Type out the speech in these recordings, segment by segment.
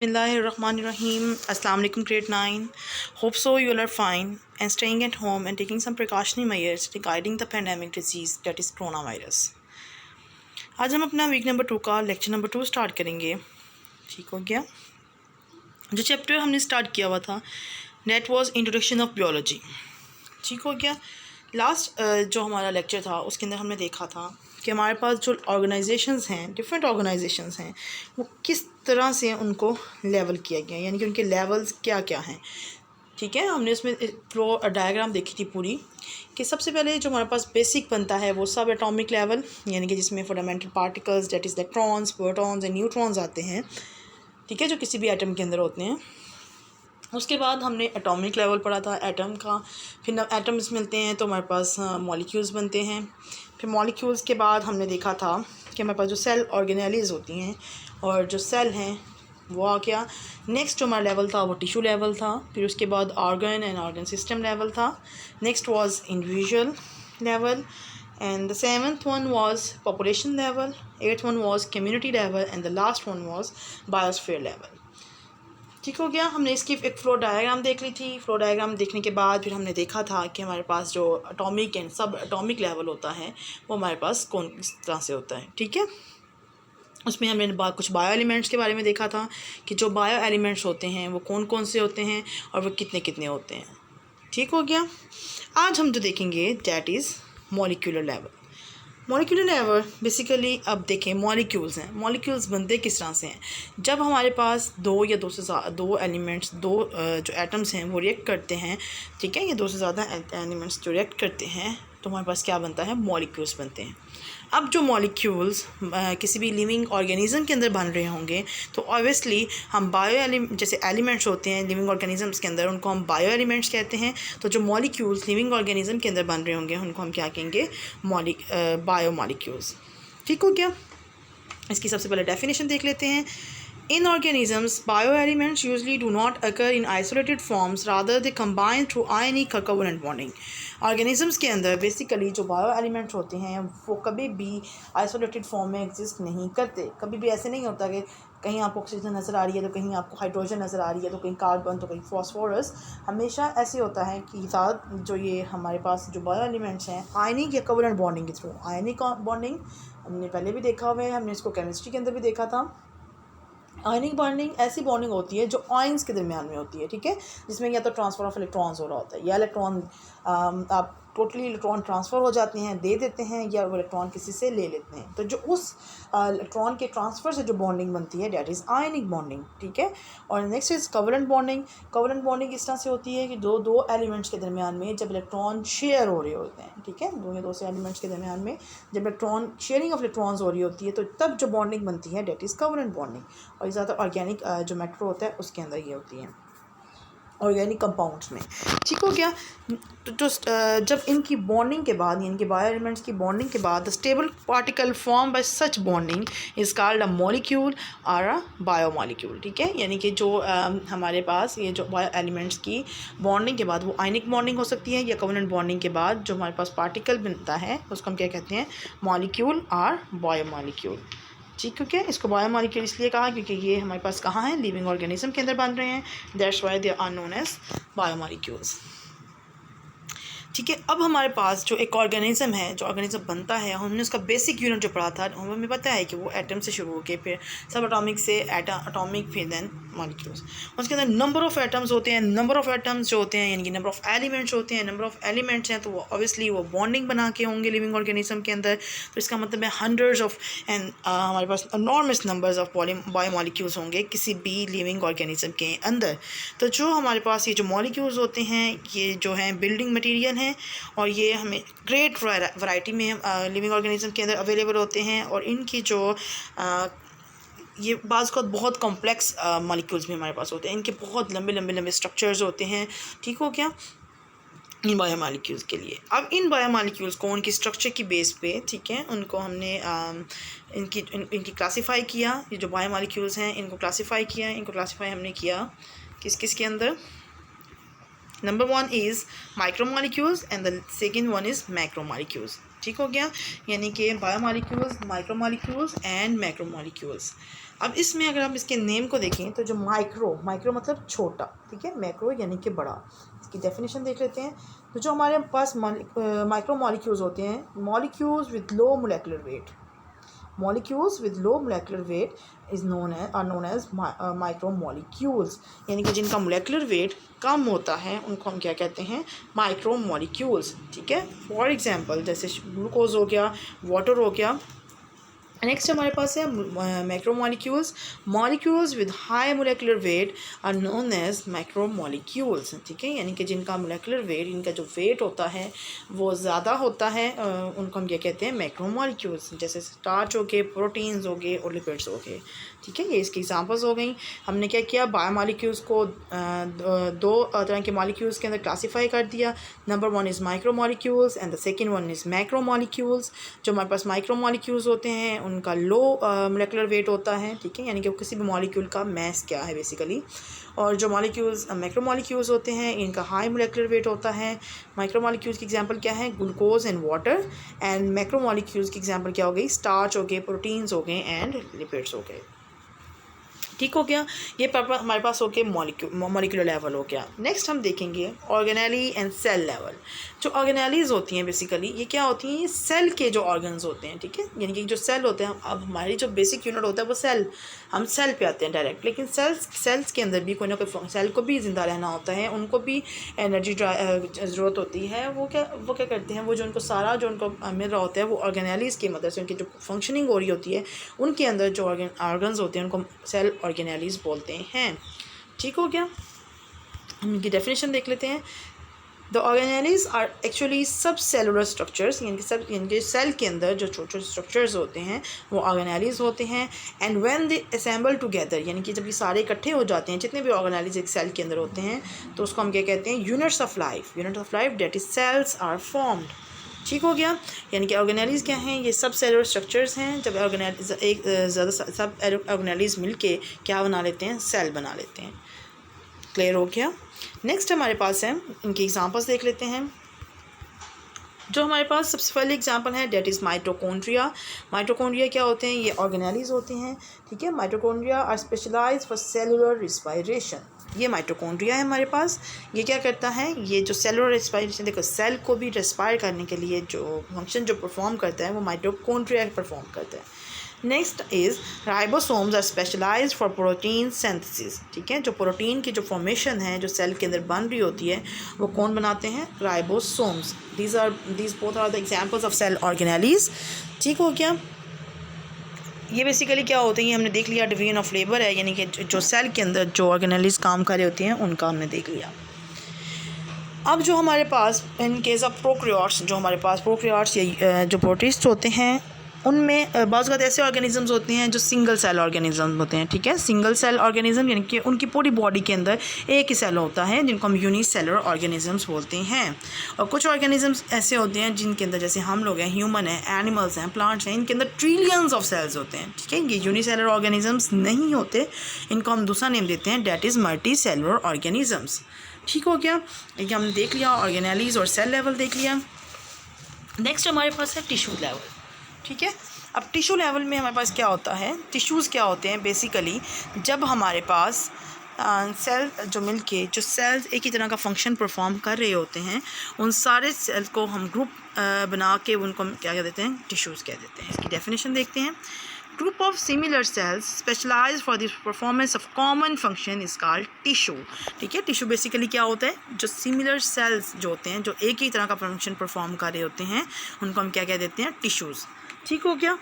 Bismillahirrahmanirrahim. Assalamu alaikum grade 9. Hope so you all are fine and staying at home and taking some precautionary measures regarding the pandemic disease that is coronavirus. आज हम अपना week number 2 का lecture number 2 start करेंगे. ठीक हो गया. जो chapter हमने स्टार्ट किया हुआ था that was introduction of biology. ठीक हो गया. लास्ट जो हमारा लेक्चर था उसके अंदर हमने देखा था कि हमारे पास जो ऑर्गेनाइजेशंस हैं, डिफरेंट ऑर्गेनाइजेशंस हैं, वो किस तरह से उनको लेवल किया गया, यानी कि उनके लेवल्स क्या क्या हैं. ठीक है, हमने उसमें फ्लो डायग्राम देखी थी पूरी कि सबसे पहले जो हमारे पास बेसिक बनता है वो सब एटॉमिक लेवल, यानी कि जिसमें fundamental particles that is electrons, protons and neutrons आते हैं. ठीक है, जो किसी भी एटम के अंदर होते हैं. उसके बाद हमने एटॉमिक लेवल पढ़ा था एटम का. फिर एटम्स मिलते हैं तो हमारे पास मॉलिक्यूल्स बनते हैं. फिर मॉलिक्यूल्स के बाद हमने देखा था कि हमारे पास जो सेल ऑर्गेनेलीज होती हैं और जो सेल हैं वो आ गया. नेक्स्ट जो हमारा लेवल था वो टिश्यू लेवल था. फिर उसके बाद organ and organ system level था. Next was individual level and the seventh one was population level, eighth one was community level and the last one was biosphere level. ठीक हो गया. हमने इसकी एक फ्लो डायग्राम देख ली थी. फ्लो डायग्राम देखने के बाद फिर हमने देखा था कि हमारे पास जो एटॉमिक एंड सब एटॉमिक लेवल होता है वो हमारे पास कौन किस तरह से होता है. ठीक है, उसमें हमने कुछ बायो एलिमेंट्स के बारे में देखा था कि जो बायो एलिमेंट्स होते हैं वो कौन कौन से होते हैं और वो कितने कितने होते हैं. ठीक हो गया. आज हम जो देखेंगे that is molecular level. Molecular level basically अब देखें मॉलिक्यूल्स हैं. मॉलिक्यूल्स बनते किस तरह से हैं. जब हमारे पास दो या दो से दो एलिमेंट्स जो एटम्स हैं वो रिएक्ट करते हैं. ठीक है, ये दो से ज़्यादा एलिमेंट्स जो रिएक्ट करते हैं तो हमारे पास क्या बनता है, मॉलिक्यूल्स बनते हैं. अब जो मॉलिक्यूल्स किसी भी लिविंग ऑर्गेनिज्म के अंदर बन रहे होंगे तो ऑब्वियसली हम जैसे एलिमेंट्स होते हैं लिविंग ऑर्गेनिजम्स के अंदर उनको हम बायो एलिमेंट्स कहते हैं. तो जो मॉलिक्यूल्स लिविंग ऑर्गेनिज्म के अंदर बन रहे होंगे उनको हम क्या कहेंगे, बायो मॉलिक्यूल्स. ठीक हो गया. इसकी सबसे पहले डेफिनेशन देख लेते हैं. In organisms, bioelements usually do not occur in isolated forms, rather they combine through ionic or covalent bonding. Organisms के अंदर बेसिकली जो बायो एलिमेंट्स होते हैं वो कभी भी आइसोलेटेड फॉर्म में एग्जिस्ट नहीं करते. कभी भी ऐसे नहीं होता कि कहीं आपको ऑक्सीजन नज़र आ रही है तो कहीं आपको हाइड्रोजन नज़र आ रही है तो कहीं कार्बन तो कहीं फॉस्फोरस. हमेशा ऐसे होता है कि साथ जो ये हमारे पास जो बायो एलिमेंट्स हैं आयनिक या कोवलेंट बॉन्डिंग के थ्रू. आयनिक बॉन्डिंग हमने पहले भी देखा हुआ है, हमने इसको केमिस्ट्री के अंदर भी देखा था. आयनिक बॉन्डिंग ऐसी बॉन्डिंग होती है जो आयंस के दरमियान में होती है. ठीक है, जिसमें या तो ट्रांसफ़र ऑफ इलेक्ट्रॉन्स हो रहा होता है या इलेक्ट्रॉन आप टोटली इलेक्ट्रॉन ट्रांसफ़र हो जाते हैं, दे देते हैं, या वो इलेक्ट्रॉन किसी से ले लेते हैं. तो जो उस इलेक्ट्रॉन के ट्रांसफ़र से जो बॉन्डिंग बनती है डेट इज़ आयनिक बॉन्डिंग. ठीक है. और next is covalent bonding. Covalent bonding इस तरह से होती है कि दो एलिमेंट्स के दरमियान में जब इलेक्ट्रॉन शेयर हो रहे होते हैं. ठीक है, दो से एलिमेंट्स के दरमियान में जब इलेक्ट्रॉन शेयरिंग ऑफ इलेक्ट्रॉन्स हो रही होती है तो तब जो बॉन्डिंग बनती है डेट इज़ कोवलेंट बॉन्डिंग. और ज़्यादा ऑर्गेनिक जो मैटर होता है उसके अंदर ये होती है ऑर्गेनिक कंपाउंड्स में. ठीक हो गया. तो जब इनकी बॉन्डिंग के बाद इनके बायो एलिमेंट्स की बॉन्डिंग के बाद stable particle form by such bonding is called a molecule और अ बायो मॉलिक्यूल. ठीक है, यानी कि जो हमारे पास ये जो बायो एलिमेंट्स की बॉन्डिंग के बाद वो आयनिक बॉन्डिंग हो सकती है या कोवलेंट बॉन्डिंग के बाद जो हमारे पास पार्टिकल बनता है उसको हम क्या कहते हैं, मॉलिक्यूल और बायो मॉलिक्यूल. ठीक है. इसको बायो मॉलिक्यूल इसलिए कहा क्योंकि ये हमारे पास कहाँ है, लिविंग ऑर्गेनिज्म के अंदर बन रहे हैं. That's why they are known as biomolecules. ठीक है. अब हमारे पास जो एक ऑर्गेनिज्म है, जो ऑर्गेनिज्म बनता है, हमने उसका बेसिक यूनिट जो पढ़ा था हमें पता है कि वो एटम से शुरू होकर फिर सब एटॉमिक से एटॉमिक फिर देन मॉलिक्यूल्स. उसके अंदर नंबर ऑफ़ एटम्स होते हैं. नंबर ऑफ़ एटम्स जो होते हैं यानी कि नंबर ऑफ़ एलिमेंट्स होते हैं. नंबर ऑफ़ एलिमेंट्स हैं तो वो ऑब्वियसली वो बॉन्डिंग बना के होंगे लिविंग ऑर्गेनिज्म के अंदर. तो इसका मतलब है हंड्रेड्स ऑफ एंड हमारे पास enormous numbers of biomolecules होंगे किसी भी लिविंग ऑर्गेनिज्म के अंदर. तो जो हमारे पास ये जो मॉलिक्यूल्स होते हैं ये जो हैं बिल्डिंग मटीरियल हैं और ये हमें ग्रेट वैरायटी में लिविंग ऑर्गेनिज्म के अंदर अवेलेबल होते हैं. और इनकी जो ये बाज़ को बहुत कॉम्प्लेक्स मॉलिक्यूल्स भी हमारे पास होते हैं. इनके बहुत लंबे लंबे लंबे स्ट्रक्चर्स होते हैं. ठीक हो गया, इन बायो मॉलिक्यूल्स के लिए. अब इन बायो मॉलिक्यूल्स को उनकी स्ट्रक्चर की बेस पे, ठीक है, उनको हमने इनकी क्लासीफाई किया. ये जो बायो मॉलिक्यूल्स हैं इनको क्लासीफाई किया. इनको क्लासीफाई हमने किया किस के अंदर. Number 1 is micro molecules and the second one is macro molecules. ठीक हो गया, यानी कि बायोमॉलिक्यूल्स, माइक्रोमॉलिक्यूल्स एंड मैक्रोमॉलिक्यूल्स। अब इसमें अगर आप इसके नेम को देखें तो जो माइक्रो मतलब छोटा, ठीक है, मैक्रो यानी कि बड़ा, इसकी डेफिनेशन देख लेते हैं। तो जो हमारे पास माइक्रोमॉलिक्यूल्स होते हैं, molecules with low molecular weight, molecules with low molecular weight are known as micromolecules, यानी कि जिनका मोलेकुलर वेट कम होता है उनको हम क्या कहते हैं, माइक्रोमोलिक्यूल्स। ठीक है, फॉर एग्जांपल जैसे ग्लूकोज हो गया, वाटर हो गया। नेक्स्ट हमारे पास है macromolecules, molecules with high molecular weight are known as macromolecules. ठीक है, यानी कि जिनका मोलेकुलर वेट, इनका जो वेट होता है वो ज़्यादा होता है, उनको हम क्या कहते हैं, मैक्रोमोलिक्यूल्स। जैसे स्टार्च हो गए, प्रोटीन्स हो गए और लिपिड्स हो गए। ठीक है, ये इसकी एग्जांपल्स हो गई। हमने क्या किया, बायोमॉलिक्यूल्स को दो तरह के मॉलिक्यूल्स के अंदर क्लासीफाई कर दिया। Number 1 is micromolecules and the second one is macromolecules. जो हमारे पास माइक्रोमोलिक्यूल्स होते हैं उनका लो मोलेकुलर वेट होता है, ठीक है, यानी कि किसी भी मॉलिक्यूल का मास क्या है बेसिकली। और जो मॉलिक्यूल्स मैक्रोमोलिक्यूल्स होते हैं इनका हाई मोलेकुलर वेट होता है। माइक्रोमोलिक्यूल्स की एग्जांपल क्या है, glucose and water. And macromolecules की एग्जांपल क्या हो गई, स्टार्च हो गए, प्रोटीन्स हो गए एंड लिपिड्स हो गए। ठीक हो गया, ये हमारे पास हो गया मॉलिक्यूलर लेवल हो गया। नेक्स्ट हम देखेंगे ऑर्गेनेली एंड सेल लेवल। जो ऑर्गेनेलीज होती हैं बेसिकली ये क्या होती हैं, ये सेल के जो ऑर्गन्स होते हैं। ठीक है, यानी कि जो सेल होते हैं, अब हमारी जो बेसिक यूनिट होता है वो सेल, हम सेल पे आते हैं डायरेक्ट। लेकिन सेल्स के अंदर भी कोई ना कोई, सेल को भी ज़िंदा रहना होता है, उनको भी एनर्जी ज़रूरत होती है। वो क्या करते हैं, वो जो उनको सारा जो उनको मिल रहा होता है वो ऑर्गेनेलीज की मदद से, उनकी जो फंक्शनिंग हो रही होती है उनके अंदर जो ऑर्गन्स होते हैं उनको सेल ऑर्गेनेलीज बोलते हैं। ठीक हो गया, हम इनकी डेफिनेशन देख लेते हैं। द ऑर्गेनेलीज आर एक्चुअली सब सेलुलर स्ट्रक्चर्स, यानी कि सेल के अंदर जो छोटे छोटे स्ट्रक्चर्स होते हैं वो ऑर्गेनेलीज होते हैं। And when they assemble together, यानी कि जब ये सारे इकट्ठे हो जाते हैं, जितने भी ऑर्गेनेलीज एक सेल के अंदर होते हैं, तो उसको हम क्या कहते हैं, units of life that is cells are formed. ठीक हो गया, यानी कि ऑर्गेनेलीज क्या हैं, ये सब सेलुलर स्ट्रक्चर्स हैं। जब सब ऑर्गेनेलीज मिलके क्या बना लेते हैं, सेल बना लेते हैं। क्लियर हो गया। नेक्स्ट हमारे पास है, इनकी एग्जांपल्स देख लेते हैं। जो हमारे पास सबसे पहले एग्जांपल है डेट इज़ माइटोकॉन्ड्रिया। माइटोकॉन्ड्रिया क्या होते हैं, ये ऑर्गेनेलीज होते हैं। ठीक है, mitochondria are specialised for cellular respiration. ये माइटोकॉन्ड्रिया है हमारे पास। ये क्या करता है, ये जो सेलुलर रेस्पायरेशन, देखो सेल को भी रेस्पायर करने के लिए जो फंक्शन जो परफॉर्म करता है वो माइटोकॉन्ड्रिया परफॉर्म करता है। Next is ribosomes are specialised for protein synthesis. ठीक है, जो प्रोटीन की जो फॉर्मेशन है जो सेल के अंदर बन रही होती है वो कौन बनाते हैं, ribosomes. These both are the examples of cell organelles. ठीक हो गया, ये बेसिकली क्या होते हैं, ये हमने देख लिया, डिवीजन ऑफ लेबर है, यानी कि जो सेल के अंदर जो ऑर्गेनेलीज काम कर रही होती हैं उनका हमने देख लिया। अब जो हमारे पास इन केस ऑफ प्रोकैरियोट्स, जो हमारे पास प्रोकैरियोट्स या जो प्रोटिस्ट होते हैं उनमें बाज़ ऐसे ऑर्गेनिजम्स होते हैं जो सिंगल सेल ऑर्गेनिज्म होते हैं। ठीक है, सिंगल सेल ऑर्गेनिज्म यानी कि उनकी पूरी बॉडी के अंदर एक ही सेल होता है, जिनको हम यूनिसेलुलर ऑर्गेनिजम्स बोलते हैं। और कुछ ऑर्गेनिजम्स ऐसे होते हैं जिनके अंदर, जैसे हम लोग हैं, ह्यूमन हैं, एनिमल्स हैं, प्लांट्स हैं, इनके अंदर ट्रिलियंस ऑफ सेल्स होते हैं। ठीक है, ये यूनिसेलुलर ऑर्गेनिजम्स नहीं होते, इनको हम दूसरा नेम देते हैं, that is multi cellular organisms. ठीक हो गया, ये हमने देख लिया, ऑर्गेनेलीज और सेल लेवल देख लिया। नेक्स्ट हमारे पास है टिश्यू लेवल। ठीक है, अब टिश्यू लेवल में हमारे पास क्या होता है, टिश्यूज़ क्या होते हैं बेसिकली, जब हमारे पास सेल जो मिलके जो सेल्स एक ही तरह का फंक्शन परफॉर्म कर रहे होते हैं, उन सारे सेल्स को हम ग्रुप बना के उनको हम क्या कह देते हैं, टिश्यूज़ कह देते हैं। इसकी डेफिनेशन देखते हैं। Group of similar cells specialise for the performance of common function is called tissue. ठीक है, टिश्यू बेसिकली क्या होता है, जो सिमिलर सेल्स जो होते हैं जो एक ही तरह का फंक्शन परफॉर्म कर रहे होते हैं उनको हम क्या कह देते हैं, टिश्यूज़। ठीक हो गया।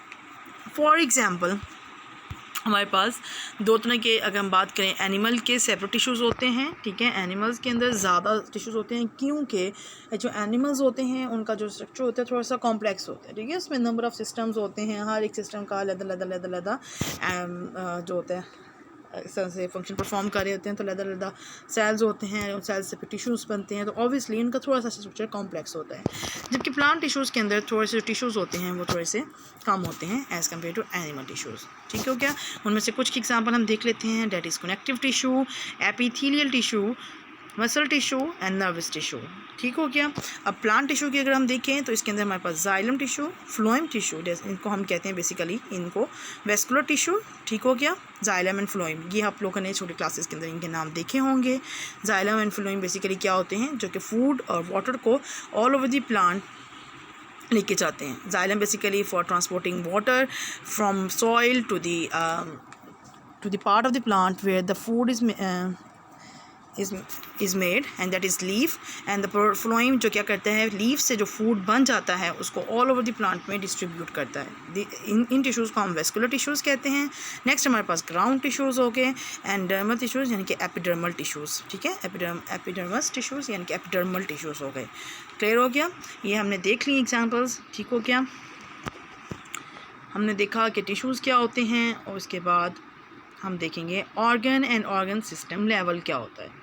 फॉर एग्ज़ाम्पल हमारे पास दो तरह के, अगर हम बात करें, एनिमल के सेपरेट टिश्यूज़ होते हैं। ठीक है, एनिमल्स के अंदर ज़्यादा टिश्यूज़ होते हैं क्योंकि जो एनिमल्स होते हैं उनका जो स्ट्रक्चर होता है थोड़ा सा कॉम्प्लेक्स होता है। ठीक है, उसमें नंबर ऑफ़ सिस्टम्स होते हैं, हर एक सिस्टम का अलग जो होता है इस तरह से फंक्शन परफॉर्म कर रहे होते हैं, तो अलग सेल्स होते हैं, सेल्स से फिर टिश्यूज़ बनते हैं, तो ऑब्वियसली इनका थोड़ा सा स्ट्रक्चर कॉम्प्लेक्स होता है। जबकि प्लांट टिश्यूज़ के अंदर थोड़े से टिश्यूज़ होते हैं वो थोड़े से कम होते हैं as compare to animal tissues. ठीक हो गया, उनमें से कुछ की एग्जांपल हम देख लेते हैं। That is connective tissue, epithelial tissue, muscle tissue and nervous tissue. ठीक हो गया। अब प्लांट टिश्यू की अगर हम देखें तो इसके अंदर हमारे पास जाइलम टिश्यू, फ्लोएम टिश्यू, जैसे इनको हम कहते हैं बेसिकली इनको वेस्कुलर टिश्यू। ठीक हो गया। जाइलम एंड फ्लोएम, ये आप लोगों ने छोटे क्लासेस के अंदर इनके नाम देखे होंगे। जाइलम एंड फ्लोएम बेसिकली क्या होते हैं, जो कि फूड और वाटर को ऑल ओवर द प्लांट लेके जाते हैं। Xylem basically for transporting water from soil to the part of the plant where the food is made and that is leaf, and the phloem जो क्या करता है, leaf से जो फूड बन जाता है उसको ऑल ओवर द प्लांट में डिस्ट्रीब्यूट करता है। इन टिश्यूज़ को हम वेस्कुलर टिश्यूज़ कहते हैं। नेक्स्ट हमारे पास ग्राउंड टिश्यूज़ हो गए एंड डर्मल टिश्यूज़ यानी कि एपिडर्मल टिश्यूज़। ठीक है, एपिडर्मस टिश्यूज़ यानी कि एपिडर्मल टिश्यूज़ हो गए। क्लियर हो गया। ये हमने देख ली एग्जाम्पल्स। ठीक हो गया। हमने देखा कि टिश्यूज़ क्या होते हैं और उसके बाद हम देखेंगे organ and organ system level क्या होता है।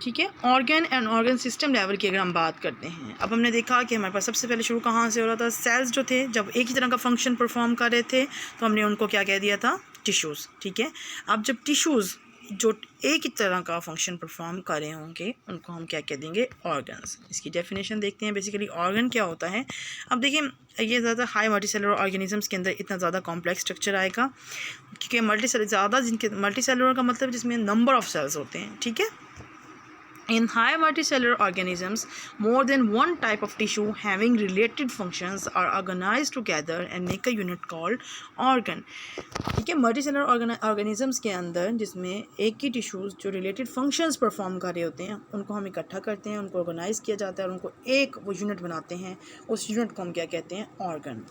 ठीक है, organ and organ system level की अगर हम बात करते हैं, अब हमने देखा कि हमारे पास सबसे पहले शुरू कहाँ से हो रहा था, सेल्स जो थे जब एक ही तरह का फंक्शन परफॉर्म कर रहे थे तो हमने उनको क्या कह दिया था, टिश्यूज़। ठीक है, अब जब टिश्यूज़ जो एक ही तरह का फंक्शन परफॉर्म कर रहे होंगे उनको हम क्या कह देंगे, ऑर्गन्स। इसकी डेफिनेशन देखते हैं। बेसिकली ऑर्गन क्या होता है। अब देखिए, ये ज़्यादा हाई मल्टीसेलुलर ऑर्गेनिजम्स के अंदर इतना ज़्यादा कॉम्प्लेक्स स्ट्रक्चर आएगा क्योंकि मल्टीसेलुलर का मतलब जिसमें नंबर ऑफ सेल्स होते हैं। ठीक है, in high multicellular organisms, more than one type of tissue having related functions are organized together and make a unit called organ. ठीक है, मल्टीसेलुलर ऑर्गेनिजम्स के अंदर जिसमें एक ही टिश्यूज़ जो रिलेटेड फंक्शंस परफॉर्म कर रहे होते हैं उनको हम इकट्ठा करते हैं, उनको ऑर्गेनाइज किया जाता है और उनको एक वो यूनिट बनाते हैं। उस यूनिट को हम क्या कहते हैं, ऑर्गन।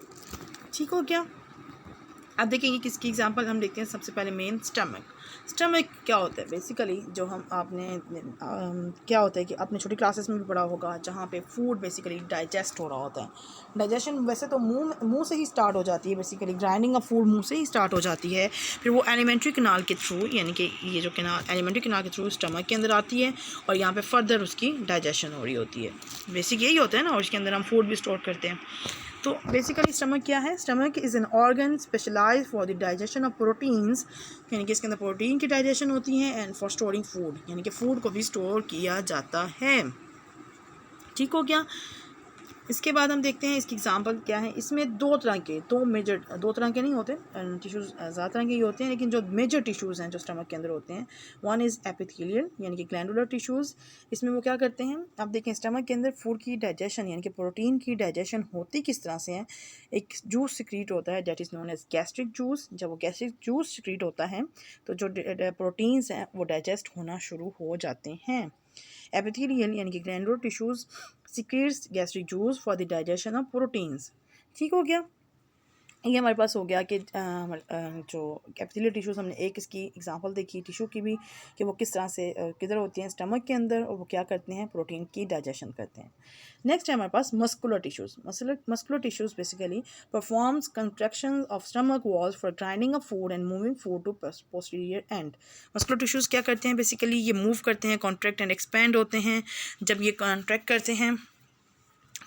ठीक हो गया। अब देखेंगे किसकी एग्जांपल हम देखते हैं। सबसे पहले मेन स्टमक क्या होता है। बेसिकली जो हम क्या होता है कि आपने छोटी क्लासेस में भी पढ़ा होगा, जहाँ पे फूड बेसिकली डाइजेस्ट हो रहा होता है। डाइजेशन वैसे तो मुंह से ही स्टार्ट हो जाती है। बेसिकली ग्राइंडिंग ऑफ फूड मुंह से ही स्टार्ट हो जाती है, फिर वो एलिमेंट्री कैनाल के थ्रू, यानी कि ये जो एलिमेंट्री कैनाल के थ्रू स्टमक के अंदर आती है और यहाँ पर फर्दर उसकी डाइजेशन हो रही होती है। बेसिक यही होता है ना, और इसके अंदर हम फूड भी स्टोर करते हैं। तो बेसिकली स्टमक क्या है, stomach is an organ specialise for the digestion of proteins, यानी कि इसके अंदर प्रोटीन की डाइजेशन होती है, एंड फॉर स्टोरिंग फूड, यानी कि फूड को भी स्टोर किया जाता है। ठीक हो गया। इसके बाद हम देखते हैं इसकी एग्जांपल क्या है। इसमें दो तरह के नहीं होते टिश्यूज़, ज़्यादा तरह के ही होते हैं, लेकिन जो मेजर टिश्यूज़ हैं जो स्टमक के अंदर होते हैं, वन इज़ एपिथेलियल यानी कि ग्लैंडुलर टिश्यूज़। इसमें वो क्या करते हैं, आप देखें स्टमक के अंदर फूड की डाइजेशन यानी कि प्रोटीन की डाइजेशन होती किस तरह से है। एक जूस सिक्रीट होता है, that is known as gastric juice. जब वो गैस्ट्रिक जूस सिक्रीट होता है तो जो प्रोटीन्स हैं वो डाइजेस्ट होना शुरू हो जाते हैं। एपिथेलियल यानी कि glandular tissues secretes gastric juice for the digestion of proteins। ठीक हो गया। ये हमारे पास हो गया कि जो एपिथेलियल टिश्यूज़, हमने एक इसकी एग्जांपल देखी टिश्यू की भी कि वो किस तरह से किधर होती हैं, स्टमक के अंदर, और वो क्या करते हैं, प्रोटीन की डाइजेशन करते हैं। नेक्स्ट है हमारे पास muscular tissues. Muscular tissues basically performs contraction of stomach walls for grinding of food and moving food to posterior end. Muscular tissues क्या करते हैं, बेसिकली ये मूव करते हैं, कॉन्ट्रैक्ट एंड एक्सपेंड होते हैं। जब ये कॉन्ट्रैक्ट करते हैं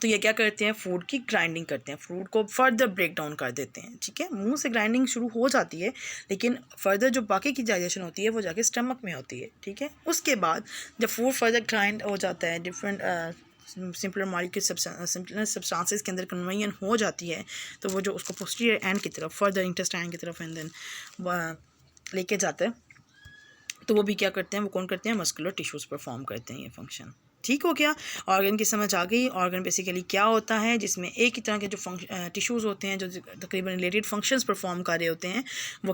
तो ये क्या करते हैं, फूड की ग्राइंडिंग करते हैं, फूड को फर्दर ब्रेक डाउन कर देते हैं। ठीक है, मुंह से ग्राइंडिंग शुरू हो जाती है, लेकिन फर्दर जो बाकी की डाइजेशन होती है वो जाके स्टमक में होती है। ठीक है, उसके बाद जब फूड फर्दर ग्राइंड हो जाता है, different simpler molecule simpler substances के अंदर कन्वर्जन हो जाती है, तो वो जो उसको पोस्टीरियर एंड की तरफ, फर्दर इंटेस्टाइन की तरफ एंड देन लेके जाता है, तो वो भी क्या करते हैं, वो कौन करते हैं, मस्कुलर टिश्यूज़ परफॉर्म करते हैं ये फंक्शन। ठीक हो गया। ऑर्गन की समझ आ गई। ऑर्गन बेसिकली क्या होता है, जिसमें एक ही तरह के जो टिश्यूज़ होते हैं जो तकरीबन रिलेटेड फंक्शंस परफॉर्म कर रहे होते हैं, वो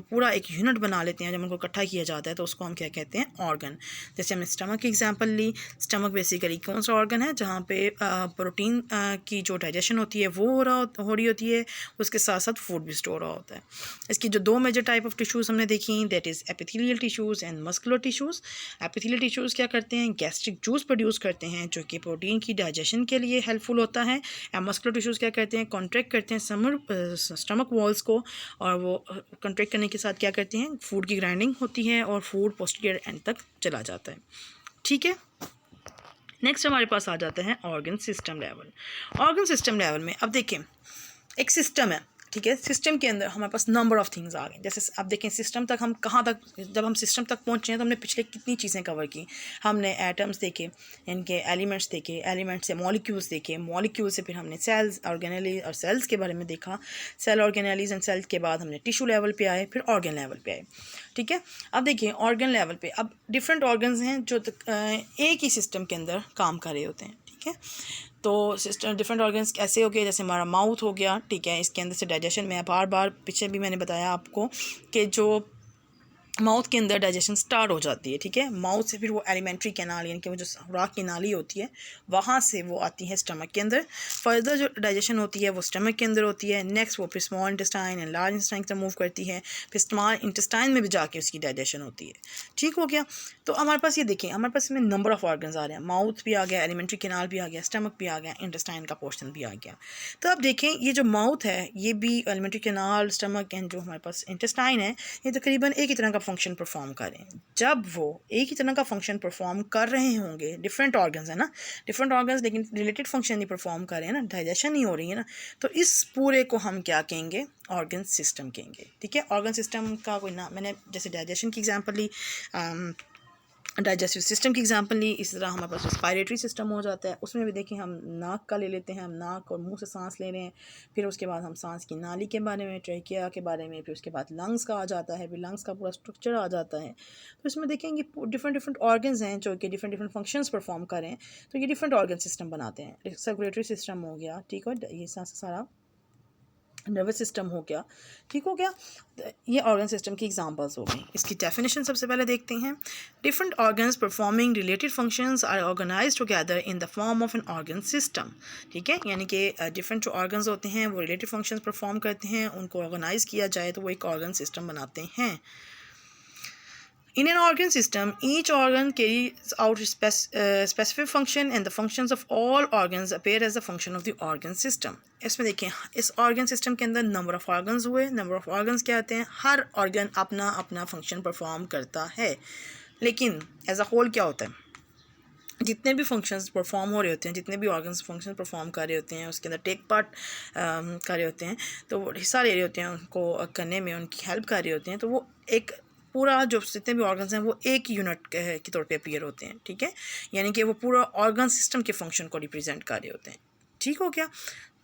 पूरा एक यूनिट बना लेते हैं। जब उनको इकट्ठा किया जाता है तो उसको हम क्या कहते हैं, ऑर्गन। जैसे हमने स्टमक की एग्जांपल ली, स्टमक बेसिकली कौन सा ऑर्गन है जहाँ पे प्रोटीन की जो डाइजेशन होती है वो हो रही होती है, उसके साथ साथ फूड भी स्टोर हो रहा होता है। इसकी जो दो मेजर टाइप ऑफ टिश्यूज़ हमने देखी, that is epithelial tissues and muscular tissues. Epithelial tissues क्या करते हैं, गैस्ट्रिक जूस प्रोड्यूस करते हैं जो कि प्रोटीन की डाइजेशन के लिए हेल्पफुल होता है। एंड मस्कुलर टिश्यूज़ क्या करते हैं, कॉन्ट्रैक्ट करते हैं स्टमक वॉल्स को, और वो कॉन्ट्रैक्ट करने के साथ क्या करते हैं, फूड की ग्राइंडिंग होती है और फूड पोस्टीरियर एंड तक चला जाता है। ठीक है, नेक्स्ट हमारे पास आ जाता है organ system level. Organ system level में अब देखें एक सिस्टम है, ठीक है। सिस्टम के अंदर हमारे पास नंबर ऑफ़ थिंग्स आ गए। जैसे आप देखें सिस्टम तक हम कहाँ तक, जब हम सिस्टम तक पहुँचे हैं तो हमने पिछले कितनी चीज़ें कवर की। हमने एटम्स देखे, इनके एलिमेंट्स देखे, एलिमेंट से मॉलिक्यूल्स देखे, मॉलिक्यूल से फिर हमने सेल्स, ऑर्गेनेली और सेल्स के बारे में देखा, सेल ऑर्गेनेलीज एंड सेल्स के बाद हमने टिश्यू लेवल पे आए, फिर ऑर्गन लेवल पे आए। ठीक है। अब देखिए ऑर्गन लेवल पे अब डिफरेंट ऑर्गन्स हैं जो एक ही सिस्टम के अंदर काम कर रहे होते हैं। ठीक है। तो सिस्टम डिफरेंट ऑर्गन्स ऐसे हो गए, जैसे हमारा माउथ हो गया। ठीक है। इसके अंदर से डाइजेशन में बार बार पीछे भी मैंने बताया आपको कि जो माउथ के अंदर डाइजेशन स्टार्ट हो जाती है। ठीक है। माउथ से फिर वो एलिमेंट्री कैनाल यानी कि वो जो खुराक की नाली होती है वहाँ से वो आती है स्टमक के अंदर। फर्दर जो डाइजेशन होती है वो स्टमक के अंदर होती है। नेक्स्ट वो फिर small intestine and large intestine की तरफ मूव करती है, फिर स्मॉल इंटेस्टाइन में भी जाके उसकी डाइजेशन होती है। ठीक हो गया। तो हमारे पास ये देखें, हमारे पास इसमें नंबर ऑफ़ ऑर्गन्स आ रहे हैं। माउथ भी आ गया, एलिमेंट्री कैनाल भी आ गया, स्टमक भी आ गया, इंटेस्टाइन का पोर्शन भी आ गया। तो अब देखें ये जो माउथ है ये भी एलिमेंट्री कैनाल, स्टमक एंड जो हमारे पास इंटेस्टाइन है ये तकरीबन एक ही तरह का फंक्शन परफॉर्म करें। जब वो एक ही तरह का फंक्शन परफॉर्म कर रहे होंगे, डिफरेंट ऑर्गन्स है ना, डिफरेंट ऑर्गन्स लेकिन रिलेटेड फंक्शन नहीं परफॉर्म कर रहे हैं ना, डाइजेशन नहीं हो रही है ना, तो इस पूरे को हम क्या कहेंगे, ऑर्गन सिस्टम कहेंगे। ठीक है। ऑर्गन सिस्टम का कोई नाम, मैंने जैसे डाइजेशन की एग्जांपल ली, डाइजेस्टिव सिस्टम की एग्जांपल ली, इस तरह हमारे पास रेस्पिरेटरी सिस्टम हो जाता है। उसमें भी देखिए हम नाक का ले लेते हैं, हम नाक और मुंह से सांस ले रहे हैं, फिर उसके बाद हम सांस की नाली के बारे में, ट्रेकिया के बारे में, फिर उसके बाद लंग्स का आ जाता है, फिर लंग्स का पूरा स्ट्रक्चर आ जाता है। तो इसमें देखेंगे डिफरेंट डिफरेंट ऑर्गन्स हैं जो कि डिफरेंट डिफरेंट फंक्शंस परफॉर्म करें, तो ये डिफरेंट ऑर्गन सिस्टम बनाते हैं। सर्कुलेटरी सिस्टम हो गया, ठीक है, ये सारा नर्वस सिस्टम हो गया। ठीक हो गया। ये ऑर्गन सिस्टम की एग्जांपल्स हो गई। इसकी डेफिनेशन सबसे पहले देखते हैं। Different organs performing related functions are organised together in the form of an organ system. ठीक है। यानी कि डिफरेंट जो ऑर्गन्स होते हैं वो रिलेटेड फंक्शंस परफॉर्म करते हैं, उनको ऑर्गेनाइज किया जाए तो वो एक ऑर्गन सिस्टम बनाते हैं। In an organ system, each organ carries out specific function and the functions of all organs appear as the function of the organ system. इसमें देखें इस organ system के अंदर number of organs हुए, number of organs क्या आते हैं, हर organ अपना अपना function perform करता है, लेकिन as a whole क्या होता है, जितने भी फंक्शंस परफॉर्म हो रहे होते हैं, जितने भी ऑर्गन्स फंक्शन परफॉर्म कर रहे होते हैं उसके अंदर टेक पार्ट कर रहे होते हैं, तो वो हिस्सा ले रहे होते हैं, उनको करने में उनकी हेल्प कर रहे होते हैं, तो वो एक पूरा जो जितने भी ऑर्गन्स हैं वो एक यूनिट के तौर पे अपीयर होते हैं। ठीक है। यानी कि वो पूरा ऑर्गन सिस्टम के फंक्शन को रिप्रेजेंट कर रहे होते हैं। ठीक हो गया।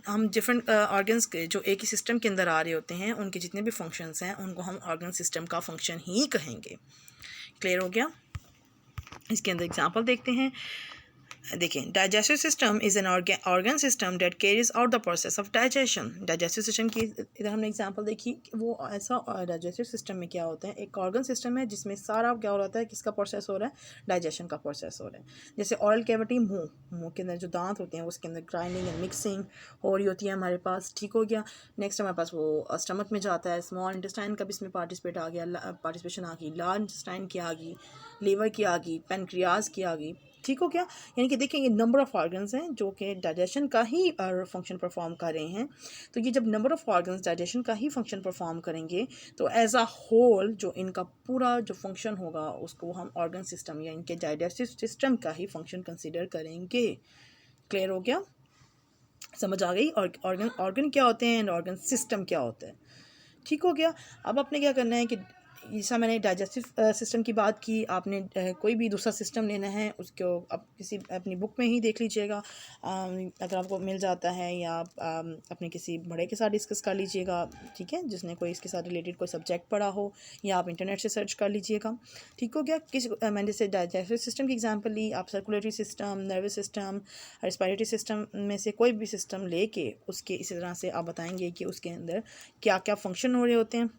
हम डिफरेंट ऑर्गन्स के जो एक ही सिस्टम के अंदर आ रहे होते हैं उनके जितने भी फंक्शंस हैं उनको हम ऑर्गन सिस्टम का फंक्शन ही कहेंगे। क्लियर हो गया। इसके अंदर एग्जांपल देखते हैं। देखें, digestive system is an organ system that carries out the process of digestion. Digestive system की इधर हमने एग्जांपल देखी, वो ऐसा डाइजेस्टिव सिस्टम में क्या होता है, एक ऑर्गन सिस्टम है जिसमें सारा क्या हो रहा है, किसका प्रोसेस हो रहा है, डाइजेशन का प्रोसेस हो रहा है। जैसे ऑरल कैविटी, मुंह के अंदर जो दांत होते हैं उसके अंदर ग्राइंडिंग एंड मिक्सिंग हो रही होती है हमारे पास। ठीक हो गया। नेक्स्ट हमारे पास वो स्टमक में जाता है, स्मॉल इंटेस्टाइन का भी इसमें पार्टिसिपेशन आ गई, लार्ज इंटेस्टाइन की आ गई, लीवर की आ गई, पेनक्रियाज की आ गई। ठीक हो गया। यानी कि देखें ये नंबर ऑफ़ ऑर्गन्स हैं जो कि डाइजेशन का ही फंक्शन परफॉर्म कर रहे हैं। तो ये जब नंबर ऑफ़ ऑर्गन्स डाइजेशन का ही फंक्शन परफॉर्म करेंगे तो एज अ होल जो इनका पूरा जो फंक्शन होगा उसको हम ऑर्गन सिस्टम या इनके डाइजेस्टिव सिस्टम का ही फंक्शन कंसिडर करेंगे। क्लियर हो गया, समझ आ गई। ऑर्गन क्या होते हैं एंड ऑर्गन सिस्टम क्या होता है। ठीक हो गया। अब आपने क्या करना है कि जैसा मैंने डाइजेस्टिव सिस्टम की बात की, आपने कोई भी दूसरा सिस्टम लेना है उसको आप किसी अपनी बुक में ही देख लीजिएगा, अगर आपको मिल जाता है, या आप अपने किसी बड़े के साथ डिस्कस कर लीजिएगा। ठीक है। जिसने कोई इसके साथ रिलेटेड कोई सब्जेक्ट पढ़ा हो, या आप इंटरनेट से सर्च कर लीजिएगा। ठीक हो गया। मैंने जैसे डाइजेस्टिव सिस्टम की एग्जांपल ली, आप circulatory system, nervous system, respiratory system में से कोई भी सिस्टम लेके उसके इसी तरह से आप बताएंगे कि उसके अंदर क्या क्या फंक्शन हो रहे होते हैं।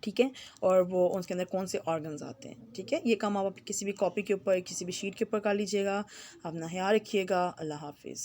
ठीक है। और वो उसके अंदर कौन से ऑर्गन्स आते हैं। ठीक है। ये काम आप किसी भी कॉपी के ऊपर, किसी भी शीट के ऊपर कर लीजिएगा। अपना ख्याल रखिएगा। अल्लाह हाफिज़।